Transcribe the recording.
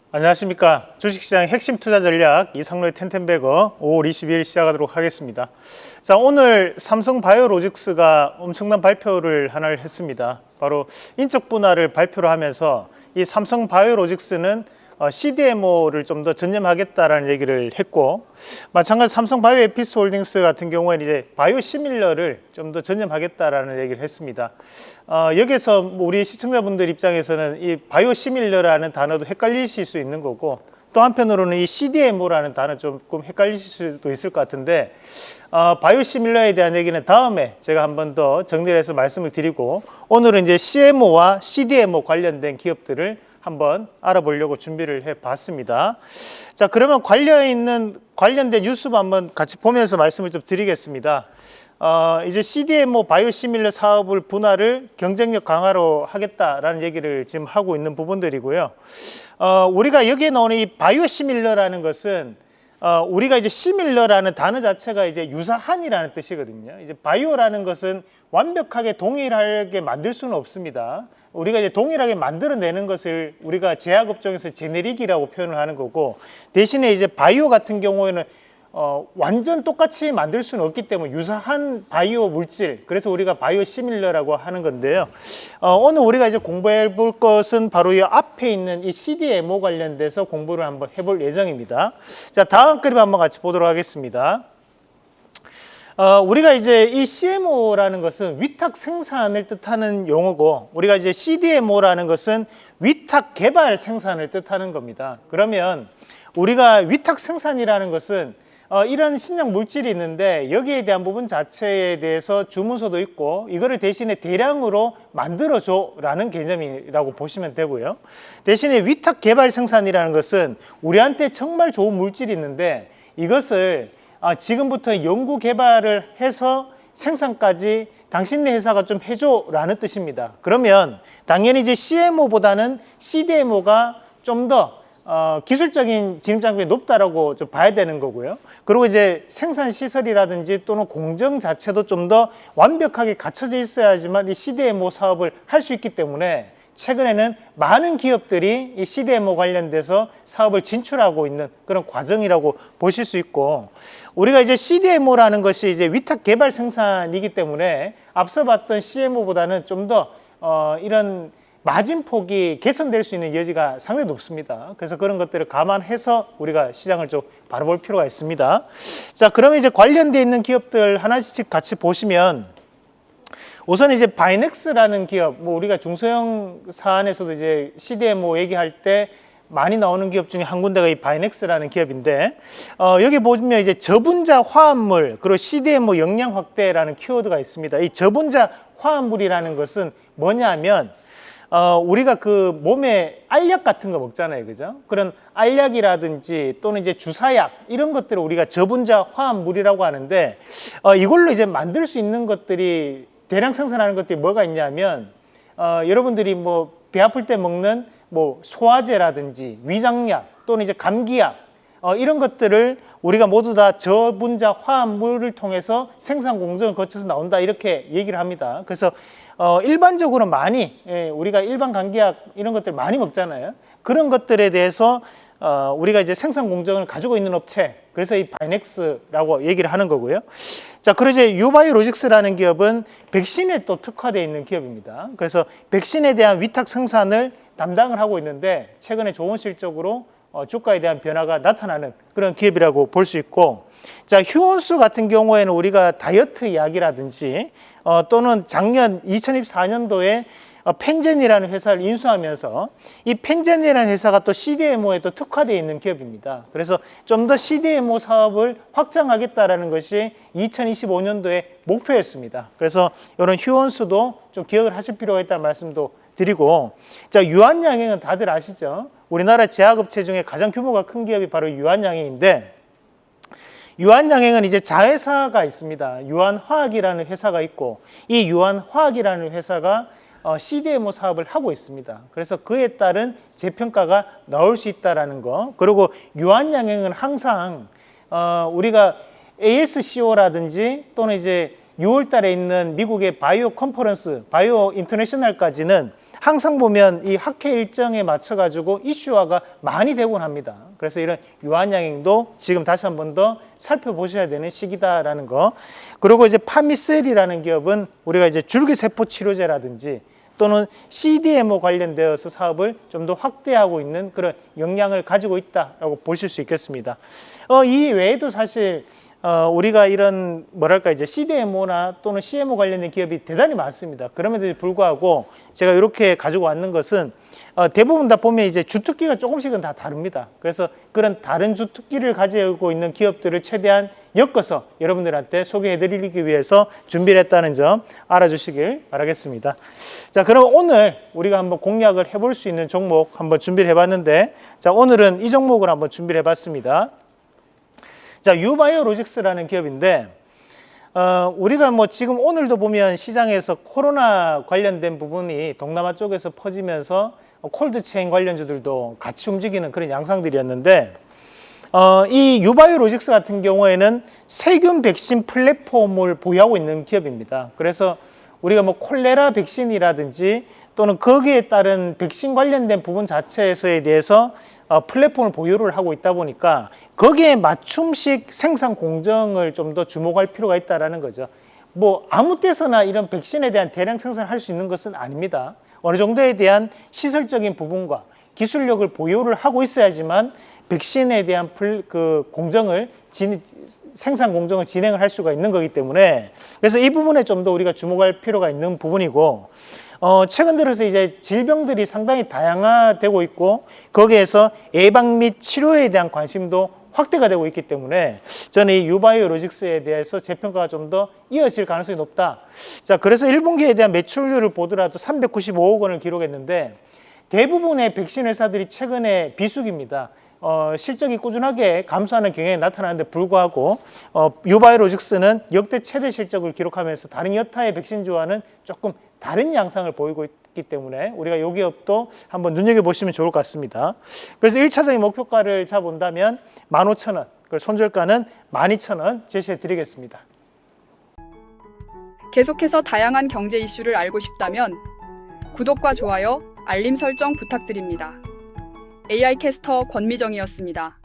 안녕하십니까. 주식시장의 핵심 투자 전략 이상로의 텐텐베거 5월 22일 시작하도록 하겠습니다. 자, 오늘 삼성바이오로직스가 엄청난 발표를 하나를 했습니다. 바로 인적 분할을 발표를 하면서 이 삼성바이오로직스는 CDMO를 좀 더 전념하겠다라는 얘기를 했고, 마찬가지 삼성바이오에피스홀딩스 같은 경우에는 이제 바이오시밀러를 좀 더 전념하겠다라는 얘기를 했습니다. 여기서 우리 시청자분들 입장에서는 이 바이오시밀러라는 단어도 헷갈리실 수 있는 거고, 또 한편으로는 이 CDMO라는 단어 조금 헷갈리실 수도 있을 것 같은데, 바이오시밀러에 대한 얘기는 다음에 제가 한 번 더 정리를 해서 말씀을 드리고, 오늘은 이제 CMO와 CDMO 관련된 기업들을 한번 알아보려고 준비를 해봤습니다. 자, 그러면 관련된 뉴스만 한번 같이 보면서 말씀을 좀 드리겠습니다. 이제 CDMO 바이오시밀러 사업을 분할을 경쟁력 강화로 하겠다라는 얘기를 지금 하고 있는 부분들이고요. 우리가 여기에 나오는 이 바이오시밀러라는 것은 우리가 이제 시밀러라는 단어 자체가 이제 유사한이라는 뜻이거든요. 이제 바이오라는 것은 완벽하게 동일하게 만들 수는 없습니다. 우리가 이제 동일하게 만들어내는 것을 우리가 제약업종에서 제네릭이라고 표현을 하는 거고, 대신에 이제 바이오 같은 경우에는 완전 똑같이 만들 수는 없기 때문에 유사한 바이오 물질, 그래서 우리가 바이오 시밀러라고 하는 건데요. 오늘 우리가 이제 공부해 볼 것은 바로 이 앞에 있는 이 CDMO 관련돼서 공부를 한번 해볼 예정입니다. 자, 다음 그림 한번 같이 보도록 하겠습니다. 우리가 이제 이 CMO라는 것은 위탁 생산을 뜻하는 용어고, 우리가 이제 CDMO라는 것은 위탁 개발 생산을 뜻하는 겁니다. 그러면 우리가 위탁 생산이라는 것은 이런 신약 물질이 있는데 여기에 대한 부분 자체에 대해서 주문서도 있고, 이거를 대신에 대량으로 만들어줘 라는 개념이라고 보시면 되고요. 대신에 위탁 개발 생산이라는 것은 우리한테 정말 좋은 물질이 있는데 이것을 지금부터 연구 개발을 해서 생산까지 당신네 회사가 좀 해줘 라는 뜻입니다. 그러면 당연히 이제 CMO보다는 CDMO가 좀 더 기술적인 진입장벽이 높다라고 좀 봐야 되는 거고요. 그리고 이제 생산 시설이라든지 또는 공정 자체도 좀 더 완벽하게 갖춰져 있어야지만 이 CDMO 사업을 할 수 있기 때문에 최근에는 많은 기업들이 이 CDMO 관련돼서 사업을 진출하고 있는 그런 과정이라고 보실 수 있고, 우리가 이제 CDMO라는 것이 이제 위탁 개발 생산이기 때문에 앞서 봤던 CMO보다는 좀 더 이런 마진폭이 개선될 수 있는 여지가 상당히 높습니다. 그래서 그런 것들을 감안해서 우리가 시장을 좀 바라볼 필요가 있습니다. 자, 그러면 이제 관련되어 있는 기업들 하나씩 같이 보시면, 우선 이제 바이넥스라는 기업, 우리가 중소형 사안에서도 이제 CDMO 얘기할 때 많이 나오는 기업 중에 한 군데가 이 바이넥스라는 기업인데, 여기 보면 이제 저분자 화합물, 그리고 CDMO 역량 확대라는 키워드가 있습니다. 이 저분자 화합물이라는 것은 뭐냐면, 우리가 그 몸에 알약 같은 거 먹잖아요, 그죠? 그런 알약이라든지 또는 이제 주사약, 이런 것들을 우리가 저분자 화합물이라고 하는데, 이걸로 이제 만들 수 있는 것들이, 대량 생산하는 것들이 뭐가 있냐면, 여러분들이 뭐 배 아플 때 먹는 뭐 소화제라든지 위장약 또는 이제 감기약, 이런 것들을 우리가 모두 다 저분자 화합물을 통해서 생산 공정을 거쳐서 나온다, 이렇게 얘기를 합니다. 그래서 일반적으로 많이, 우리가 일반 감기약 이런 것들 많이 먹잖아요. 그런 것들에 대해서 우리가 이제 생산 공정을 가지고 있는 업체, 그래서 이 바이넥스라고 얘기를 하는 거고요. 자, 그리고 이제 유바이오로직스라는 기업은 백신에 또 특화되어 있는 기업입니다. 그래서 백신에 대한 위탁 생산을 담당을 하고 있는데, 최근에 좋은 실적으로 주가에 대한 변화가 나타나는 그런 기업이라고 볼 수 있고, 자, 휴원수 같은 경우에는 우리가 다이어트 약이라든지 또는 작년 2024년도에 펜젠이라는 회사를 인수하면서, 이 펜젠이라는 회사가 또 CDMO에 또 특화되어 있는 기업입니다. 그래서 좀 더 CDMO 사업을 확장하겠다라는 것이 2025년도의 목표였습니다. 그래서 이런 휴원수도 좀 기억을 하실 필요가 있다는 말씀도 드리고, 자, 유한양행은 다들 아시죠? 우리나라 제약업체 중에 가장 규모가 큰 기업이 바로 유한양행인데, 유한양행은 이제 자회사가 있습니다. 유한화학이라는 회사가 있고, 이 유한화학이라는 회사가 CDMO 사업을 하고 있습니다. 그래서 그에 따른 재평가가 나올 수 있다는 거. 그리고 유한양행은 항상 우리가 ASCO라든지 또는 이제 6월 달에 있는 미국의 바이오 컨퍼런스, 바이오 인터내셔널까지는 항상 보면 이 학회 일정에 맞춰 가지고 이슈화가 많이 되곤 합니다. 그래서 이런 유한양행도 지금 다시 한 번 더 살펴보셔야 되는 시기다라는 거. 그리고 이제 파미셀이라는 기업은 우리가 이제 줄기세포 치료제라든지 또는 CDMO 관련되어서 사업을 좀 더 확대하고 있는 그런 역량을 가지고 있다라고 보실 수 있겠습니다. 이 외에도 사실 우리가 이런 뭐랄까 이제 CDMO나 또는 CMO 관련된 기업이 대단히 많습니다. 그럼에도 불구하고 제가 이렇게 가지고 왔는 것은 대부분 다 보면 이제 주특기가 조금씩은 다 다릅니다. 그래서 그런 다른 주특기를 가지고 있는 기업들을 최대한 엮어서 여러분들한테 소개해드리기 위해서 준비를 했다는 점 알아주시길 바라겠습니다. 자, 그럼 오늘 우리가 한번 공략을 해볼 수 있는 종목 한번 준비를 해봤는데, 자, 오늘은 이 종목을 한번 준비를 해봤습니다. 자, 유바이오로직스라는 기업인데 우리가 뭐 지금 오늘도 보면 시장에서 코로나 관련된 부분이 동남아 쪽에서 퍼지면서 콜드체인 관련주들도 같이 움직이는 그런 양상들이었는데 이 유바이오로직스 같은 경우에는 세균 백신 플랫폼을 보유하고 있는 기업입니다. 그래서 우리가 뭐 콜레라 백신이라든지 또는 거기에 따른 백신 관련된 부분 자체에 대해서 플랫폼을 보유를 하고 있다 보니까 거기에 맞춤식 생산 공정을 좀 더 주목할 필요가 있다는 거죠. 뭐 아무 때서나 이런 백신에 대한 대량 생산을 할 수 있는 것은 아닙니다. 어느 정도에 대한 시설적인 부분과 기술력을 보유를 하고 있어야지만 백신에 대한 생산 공정을 진행을 할 수가 있는 거기 때문에, 그래서 이 부분에 좀 더 우리가 주목할 필요가 있는 부분이고, 최근 들어서 이제 질병들이 상당히 다양화되고 있고 거기에서 예방 및 치료에 대한 관심도 확대가 되고 있기 때문에 저는 이 유바이오로직스에 대해서 재평가가 좀 더 이어질 가능성이 높다. 자, 그래서 1분기에 대한 매출률을 보더라도 395억 원을 기록했는데 대부분의 백신 회사들이 최근에 비수기입니다. 실적이 꾸준하게 감소하는 경향이 나타나는데 불구하고 유바이오로직스는 역대 최대 실적을 기록하면서 다른 여타의 백신주와는 조금 다른 양상을 보이고 있기 때문에 우리가 이 기업도 한번 눈여겨보시면 좋을 것 같습니다. 그래서 1차적인 목표가를 잡아본다면 15,000원, 그리고 손절가는 12,000원 제시해 드리겠습니다. 계속해서 다양한 경제 이슈를 알고 싶다면 구독과 좋아요, 알림 설정 부탁드립니다. AI 캐스터 권미정이었습니다.